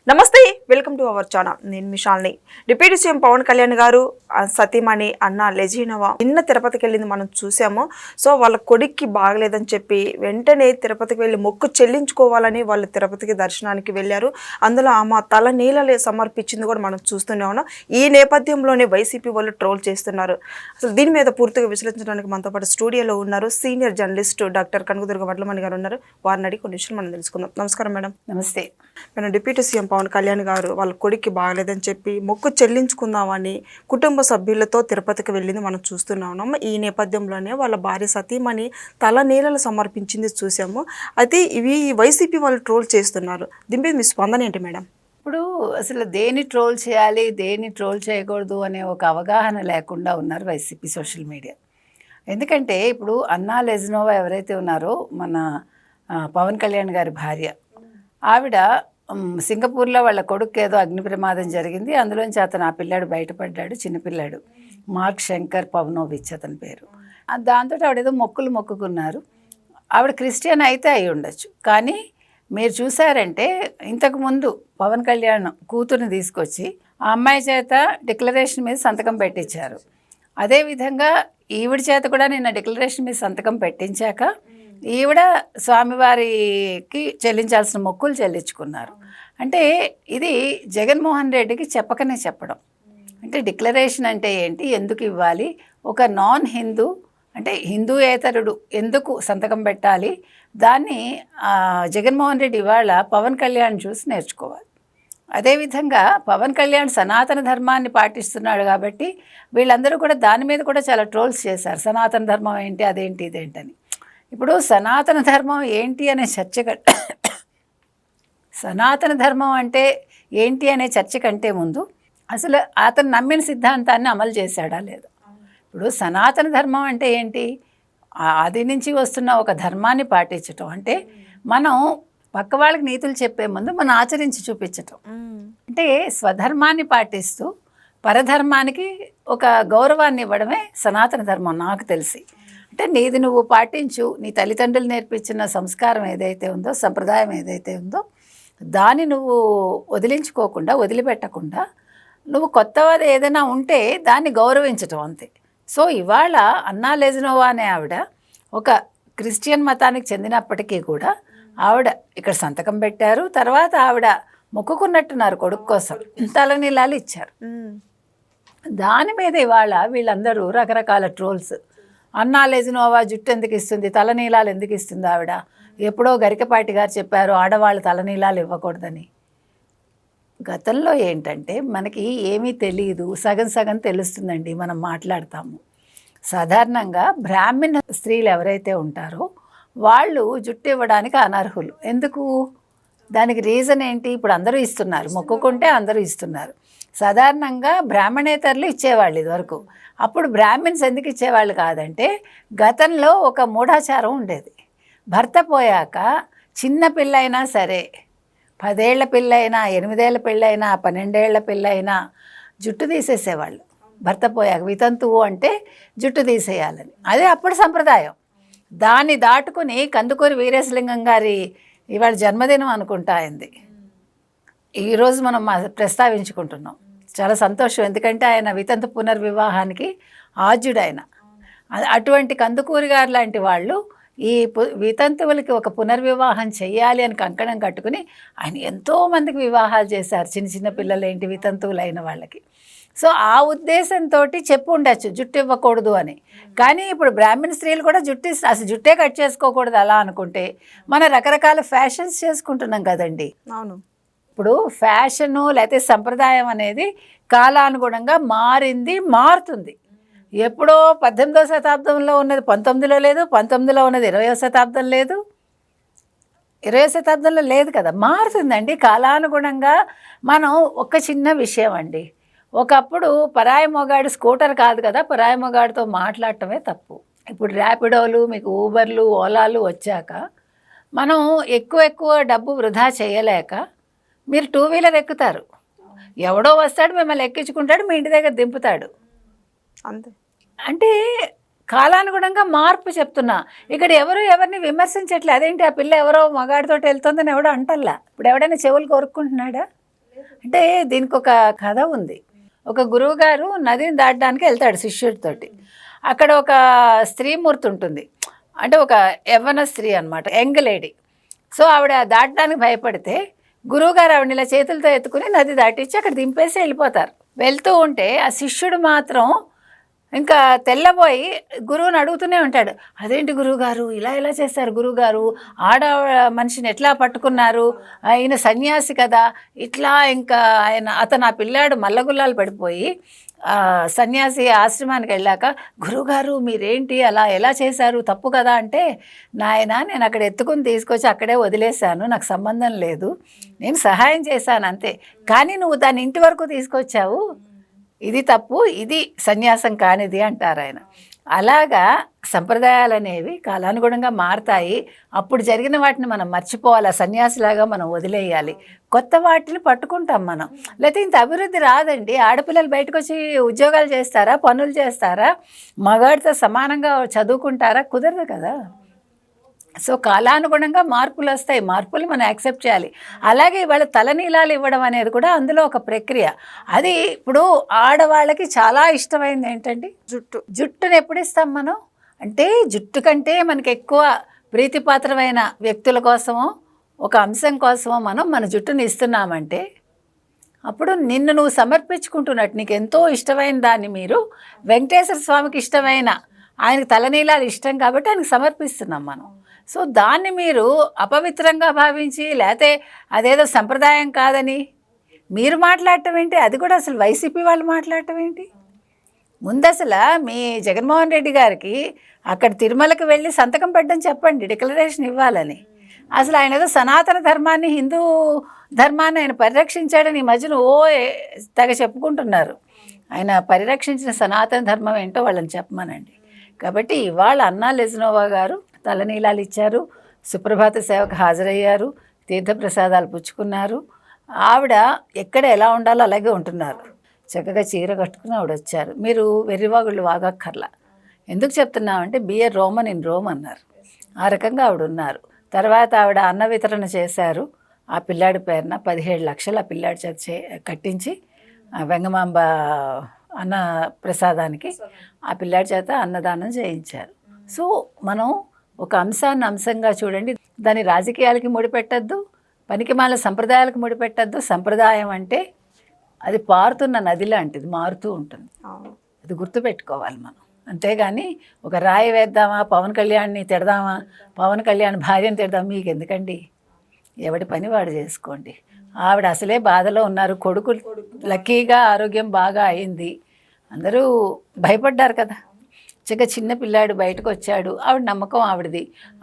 నమస్తే, welcome to our channel. నేను మీ Shalini. Deputy CM Pawan Kalyan గారు సతీమణి అన్న లెజినోవా నిన్న తిరుపతికి వెళ్ళింది మనం చూసాము. సో వాళ్ళ కొడుక్కి బాగలేదని చెప్పి వెంటనే తిరుపతికి వెళ్ళి మొక్కు చెల్లించుకోవాలని వాళ్ళు తిరుపతికి దర్శనానికి వెళ్ళారు. అందులో ఆమె తల నీళ్ళలే సమర్పించింది కూడా మనం చూస్తూనే ఉన్నాం. ఈ నేపథ్యంలోనే వైసీపీ వాళ్ళు ట్రోల్ చేస్తున్నారు. అసలు దీని మీద పూర్తిగా విశ్లేషించడానికి మనతో పాటు స్టూడియోలో ఉన్నారు senior journalist doctor Kanakadurga Vadlamani గారు ఉన్నారు. వారిని అడిగి కొన్ని విషయాలు మనం తెలుసుకుందాం. నమస్కారం మేడం. నమస్తే madam, deputy CM Pawan Kalyan గారు వాళ్ళ కొడుక్కి బాగలేదని చెప్పి మొక్కు చెల్లించుకుందామని కుటుంబ సభ్యులతో తిరుపతికి వెళ్ళింది మనం చూస్తున్నాం. ఈ నేపథ్యంలోనే వాళ్ళ భార్య సతీమణి తల నీళ్ళలు సమర్పించింది చూసాము. అయితే ఇవి వైసీపీ వాళ్ళు ట్రోల్ చేస్తున్నారు. దీని మీద మీ స్పందన ఏంటి మేడం? ఇప్పుడు అసలు దేని ట్రోల్ చేయాలి, దేని ట్రోల్ చేయకూడదు అనే ఒక అవగాహన లేకుండా ఉన్నారు వైసీపీ సోషల్ మీడియా. ఎందుకంటే ఇప్పుడు అన్నా లెజినోవా ఎవరైతే ఉన్నారో మన పవన్ కళ్యాణ్ గారి భార్య, ఆవిడ సింగపూర్లో వాళ్ళ కొడుకు ఏదో అగ్ని ప్రమాదం జరిగింది. అందులోంచి అతను ఆ పిల్లాడు బయటపడ్డాడు, చిన్నపిల్లాడు మార్క్ శంకర్ పవనోవిచ్ అతని పేరు. దాంతో ఆవిడేదో మొక్కులు మొక్కుకున్నారు. ఆవిడ క్రిస్టియన్ అయితే అయి ఉండొచ్చు, కానీ మీరు చూసారంటే ఇంతకుముందు పవన్ కళ్యాణ్ కూతుర్ని తీసుకొచ్చి ఆ అమ్మాయి చేత డిక్లరేషన్ మీద సంతకం పెట్టించారు. అదేవిధంగా ఈవిడ చేత కూడా నిన్న డిక్లరేషన్ మీద సంతకం పెట్టించాక ఈవిడ స్వామివారికి చెల్లించాల్సిన మొక్కులు చెల్లించుకున్నారు. అంటే ఇది జగన్మోహన్ రెడ్డికి చెప్పకనే చెప్పడం. అంటే డిక్లరేషన్ అంటే ఏంటి, ఎందుకు ఇవ్వాలి, ఒక నాన్ హిందూ అంటే హిందూయేతరుడు ఎందుకు సంతకం పెట్టాలి, దాన్ని జగన్మోహన్ రెడ్డి ఇవాళ పవన్ కళ్యాణ్ చూసి నేర్చుకోవాలి. అదేవిధంగా పవన్ కళ్యాణ్ సనాతన ధర్మాన్ని పాటిస్తున్నాడు కాబట్టి వీళ్ళందరూ కూడా దాని మీద కూడా చాలా ట్రోల్స్ చేశారు. సనాతన ధర్మం ఏంటి, అదేంటి, ఇదేంటని. ఇప్పుడు సనాతన ధర్మం ఏంటి అనే చర్చ సనాతన ధర్మం అంటే ఏంటి అనే చర్చ కంటే ముందు అసలు అతను నమ్మిన సిద్ధాంతాన్ని అమలు చేశాడా లేదా. ఇప్పుడు సనాతన ధర్మం అంటే ఏంటి, ఆది నుంచి వస్తున్న ఒక ధర్మాన్ని పాటించటం. అంటే మనం పక్క వాళ్ళకి నీతులు చెప్పే ముందు మనం ఆచరించి చూపించటం. అంటే స్వధర్మాన్ని పాటిస్తూ పరధర్మానికి ఒక గౌరవాన్ని ఇవ్వడమే సనాతన ధర్మం నాకు తెలిసి. అంటే నీది నువ్వు పాటించు, నీ తల్లిదండ్రులు నేర్పించిన సంస్కారం ఏదైతే ఉందో, సంప్రదాయం ఏదైతే ఉందో దాన్ని నువ్వు వదిలిపెట్టకుండా నువ్వు కొత్తది ఏదైనా ఉంటే దాన్ని గౌరవించటం, అంతే. సో ఇవాళ అన్నా లెజినోవా అనే ఆవిడ ఒక క్రిస్టియన్ మతానికి చెందినప్పటికీ కూడా ఆవిడ ఇక్కడ సంతకం పెట్టారు. తర్వాత ఆవిడ మొక్కుకున్నట్టున్నారు కొడుకు కోసం, తలనీలాలు ఇచ్చారు. దాని మీద ఇవాళ వీళ్ళందరూ రకరకాల ట్రోల్స్. అన్నా లెజినోవా జుట్టు ఎందుకు ఇస్తుంది, తలనీలాలు ఎందుకు ఇస్తుంది ఆవిడ, ఎప్పుడో గరికపాటి గారు చెప్పారు ఆడవాళ్ళు తలనీలాలు ఇవ్వకూడదని. గతంలో ఏంటంటే మనకి ఏమీ తెలియదు, సగం సగం తెలుస్తుందండి, మనం మాట్లాడతాము. సాధారణంగా బ్రాహ్మణ స్త్రీలు ఎవరైతే ఉంటారో వాళ్ళు జుట్టు ఇవ్వడానికి అనర్హులు. ఎందుకు, దానికి రీజన్ ఏంటి, ఇప్పుడు అందరూ ఇస్తున్నారు, మొక్కుకుంటే అందరూ ఇస్తున్నారు. సాధారణంగా బ్రాహ్మణేతరులు ఇచ్చేవాళ్ళు ఇదివరకు. అప్పుడు బ్రాహ్మిన్స్ ఎందుకు ఇచ్చేవాళ్ళు కాదంటే గతంలో ఒక మూఢాచారం ఉండేది. భర్త పోయాక చిన్న పిల్లైనా సరే, 10 ఏళ్ల పిల్లైనా, 8 ఏళ్ల పిల్లైనా, 12 ఏళ్ల పిల్లైనా జుట్టు తీసేసేవాళ్ళు. భర్త పోయాక వితంతువు అంటే జుట్టు తీసేయాలని, అదే అప్పుడు సంప్రదాయం. దాన్ని దాటుకుని కందుకూరి వీరేశలింగం గారి ఇవాళ జన్మదినం అనుకుంటా అయింది, ఈరోజు మనం ప్రస్తావించుకుంటున్నాం. చాలా సంతోషం, ఎందుకంటే ఆయన వితంతు పునర్వివాహానికి ఆద్యుడైన. అటువంటి కందుకూరి గారు లాంటి వాళ్ళు ఈ వితంతువులకి ఒక పునర్వివాహం చేయాలి అని కంకణం కట్టుకుని ఆయన ఎంతోమందికి వివాహాలు చేశారు, చిన్న చిన్న పిల్లలు ఏంటి వితంతువులు అయిన వాళ్ళకి. సో ఆ ఉద్దేశంతో చెప్పు ఉండొచ్చు జుట్టు ఇవ్వకూడదు అని. కానీ ఇప్పుడు బ్రాహ్మణ స్త్రీలు కూడా అసలు జుట్టే కట్ చేసుకోకూడదు అలా అనుకుంటే మన రకరకాల ఫ్యాషన్స్ చేసుకుంటున్నాం కదండి. అవును, ఇప్పుడు ఫ్యాషను లేకపోతే సంప్రదాయం అనేది కాలానుగుణంగా మారుతుంది. ఎప్పుడో 18వ శతాబ్దంలో ఉన్నది 19లో లేదు, 19లో ఉన్నది 20వ శతాబ్దం లేదు, 20వ శతాబ్దంలో లేదు కదా, మారుతుందండి కాలానుగుణంగా. మనం ఒక చిన్న విషయం అండి, ఒకప్పుడు పరాయి మొగాడు స్కూటర్ కాదు కదా, పరాయి మొగాడితో మాట్లాడటమే తప్పు. ఇప్పుడు ర్యాపిడోలు, మీకు ఊబర్లు, ఓలాలు వచ్చాక మనం ఎక్కువ డబ్బు వృధా చేయలేక మీరు 2 వీలర్ ఎక్కుతారు, ఎవడో వస్తాడు మిమ్మల్ని ఎక్కించుకుంటాడు, మీ ఇంటి దగ్గర దింపుతాడు, అంతే. అంటే కాలానుగుణంగా మార్పు చెప్తున్నా. ఇక్కడ ఎవరిని విమర్శించట్లే. అదేంటి ఆ పిల్ల ఎవరో మగాడితో వెళ్తుందని ఎవడో అంటల్లా. ఇప్పుడు ఎవడైనా చెవులు కొరుక్కుంటున్నాడా? అంటే దీనికి ఒక కథ ఉంది. ఒక గురువు గారు నదిని దాటడానికి వెళ్తాడు శిష్యుడితోటి. అక్కడ ఒక స్త్రీమూర్తి ఉంటుంది, అంటే ఒక యవ్వన స్త్రీ అనమాట, యంగ్ లేడీ. సో ఆవిడ దాటడానికి భయపడితే గురువుగారు ఆవిడని ఇలా చేతులతో ఎత్తుకుని నది దాటించి అక్కడ దింపేసి వెళ్ళిపోతారు. వెళ్తూ ఉంటే ఆ శిష్యుడు మాత్రం ఇంకా తెల్లబోయి గురువుని అడుగుతూనే ఉంటాడు, అదేంటి గురువుగారు ఇలా ఎలా చేస్తారు గురువుగారు, ఆడ మనిషిని ఎట్లా పట్టుకున్నారు, ఈయన సన్యాసి కదా ఇట్లా. ఇంకా అతను ఆ పిల్లాడు మల్లగుల్లాలు పడిపోయి సన్యాసి ఆశ్రమానికి వెళ్ళాక, గురువుగారు మీరేంటి అలా ఎలా చేశారు, తప్పు కదా అంటే, నాయన నేను అక్కడ ఎత్తుకుని తీసుకొచ్చి అక్కడే వదిలేశాను, నాకు సంబంధం లేదు, నేను సహాయం చేశాను అంతే, కానీ నువ్వు దాన్ని ఇంటి వరకు తీసుకొచ్చావు, ఇది తప్పు, ఇది సన్యాసం కానిది అంటారు ఆయన. అలాగా సంప్రదాయాలు అనేవి కాలానుగుణంగా మారుతాయి. అప్పుడు జరిగిన వాటిని మనం మర్చిపోవాలి, సన్యాసిలాగా మనం వదిలేయాలి, కొత్త వాటిని పట్టుకుంటాం మనం. లేకపోతే ఇంత అభివృద్ధి రాదండి. ఆడపిల్లలు బయటకు వచ్చి ఉద్యోగాలు చేస్తారా, పనులు చేస్తారా, మగాడితో సమానంగా చదువుకుంటారా, కుదరదు కదా. సో కాలానుగుణంగా మార్పులు వస్తాయి, మార్పులు మనం యాక్సెప్ట్ చేయాలి. అలాగే ఇవాళ తలనీలాలు ఇవ్వడం అనేది కూడా అందులో ఒక ప్రక్రియ. అది ఇప్పుడు ఆడవాళ్ళకి చాలా ఇష్టమైంది ఏంటండి, జుట్టుని ఎప్పుడు ఇస్తాం మనం అంటే, జుట్టు కంటే మనకి ఎక్కువ ప్రీతిపాత్రమైన వ్యక్తుల కోసమో ఒక అంశం కోసమో మనం మన జుట్టుని ఇస్తున్నామంటే, అప్పుడు నిన్ను నువ్వు సమర్పించుకుంటున్నట్టు. నీకు ఎంతో ఇష్టమైన దాన్ని మీరు వెంకటేశ్వర స్వామికి ఇష్టమైన, ఆయనకు తలనీలాలు ఇష్టం కాబట్టి ఆయనకు సమర్పిస్తున్నాం మనం. సో దాన్ని మీరు అపవిత్రంగా భావించి, లేకపోతే అదేదో సంప్రదాయం కాదని మీరు మాట్లాడటం ఏంటి, అది కూడా అసలు వైసీపీ వాళ్ళు మాట్లాడటం ఏంటి. ముందు అసలు మీ జగన్మోహన్ రెడ్డి గారికి అక్కడ తిరుమలకి వెళ్ళి సంతకం పెట్టడం చెప్పండి, డిక్లరేషన్ ఇవ్వాలని. అసలు ఆయన ఏదో సనాతన ధర్మాన్ని, హిందూ ధర్మాన్ని ఆయన పరిరక్షించాడని ఈ మధ్యన తెగ చెప్పుకుంటున్నారు. ఆయన పరిరక్షించిన సనాతన ధర్మం ఏంటో వాళ్ళని చెప్పమనండి. కాబట్టి ఇవాళ అన్నా లెజినోవా గారు తలనీలాలు ఇచ్చారు, సుప్రభాత సేవకు హాజరయ్యారు, తీర్థప్రసాదాలు పుచ్చుకున్నారు. ఆవిడ ఎక్కడ ఎలా ఉండాలో అలాగే ఉంటున్నారు. చక్కగా చీర కట్టుకుని ఆవిడ వచ్చారు. మీరు వెర్రివాగుళ్ళు వాగక్కర్లా. ఎందుకు చెప్తున్నామంటే బియర్ రోమన్ ఇన్ రోమ్ అన్నారు, ఆ రకంగా ఆవిడ ఉన్నారు. తర్వాత ఆవిడ అన్న వితరణ చేశారు. ఆ పిల్లాడి పేరున 17 లక్షలు ఆ పిల్లాడి చేత కట్టించి వెంగమాంబ అన్న ప్రసాదానికి ఆ పిల్లాడి చేత అన్నదానం చేయించారు. సో మనం ఒక అంశాన్ని అంశంగా చూడండి, దాని రాజకీయాలకి ముడిపెట్టద్దు, పనికిమాల సంప్రదాయాలకు ముడిపెట్టద్దు. సంప్రదాయం అంటే అది పారుతున్న నది లాంటిది, మారుతూ ఉంటుంది, అది గుర్తుపెట్టుకోవాలి మనం. అంతేగాని ఒక రాయి వేద్దామా, పవన్ కళ్యాణ్ని తిడదామా, పవన్ కళ్యాణ్ భార్యని తిడదామా, మీకు ఎందుకండి, ఎవడి పని వాడు చేసుకోండి. ఆవిడ అసలే బాధలో ఉన్నారు, కొడుకు లక్కీగా ఆరోగ్యం బాగా అయింది, అందరూ భయపడ్డారు కదా. చిన్న పిల్లాడు బయటకు వచ్చాడు, ఆవిడ నమ్మకం ఆవిడది,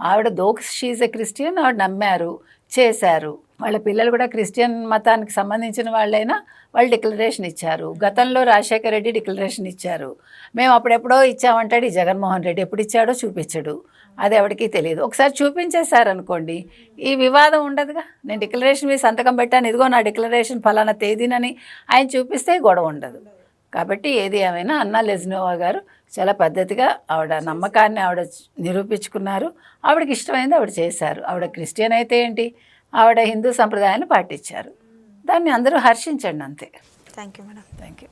ఆవిడ షీజ్ ఎ క్రిస్టియన్, ఆవిడ నమ్మారు, చేశారు. వాళ్ళ పిల్లలు కూడా క్రిస్టియన్ మతానికి సంబంధించిన వాళ్ళైనా వాళ్ళు డిక్లరేషన్ ఇచ్చారు. గతంలో రాజశేఖర రెడ్డి డిక్లరేషన్ ఇచ్చారు. మేము అప్పుడెప్పుడో ఇచ్చామంటాడు ఈ జగన్మోహన్ రెడ్డి, ఎప్పుడు ఇచ్చాడో చూపించడు, అది ఎవరికి తెలియదు. ఒకసారి చూపించేశారనుకోండి ఈ వివాదం ఉండదుగా. నేను డిక్లరేషన్ మీద సంతకం పెట్టాను, ఇదిగో నా డిక్లరేషన్ ఫలానా తేదీనని ఆయన చూపిస్తే గొడవ ఉండదు. కాబట్టి ఏది ఏమైనా అన్నా లెజినోవా గారు చాలా పద్ధతిగా ఆవిడ నమ్మకాన్ని ఆవిడ నిరూపించుకున్నారు. ఆవిడకి ఇష్టమైంది ఆవిడ చేశారు. ఆవిడ క్రిస్టియన్ అయితే ఏంటి, ఆవిడ హిందూ సంప్రదాయాన్ని పాటించారు. దాన్ని అందరూ హర్షించండి అంతే. Thank you madam. Thank you.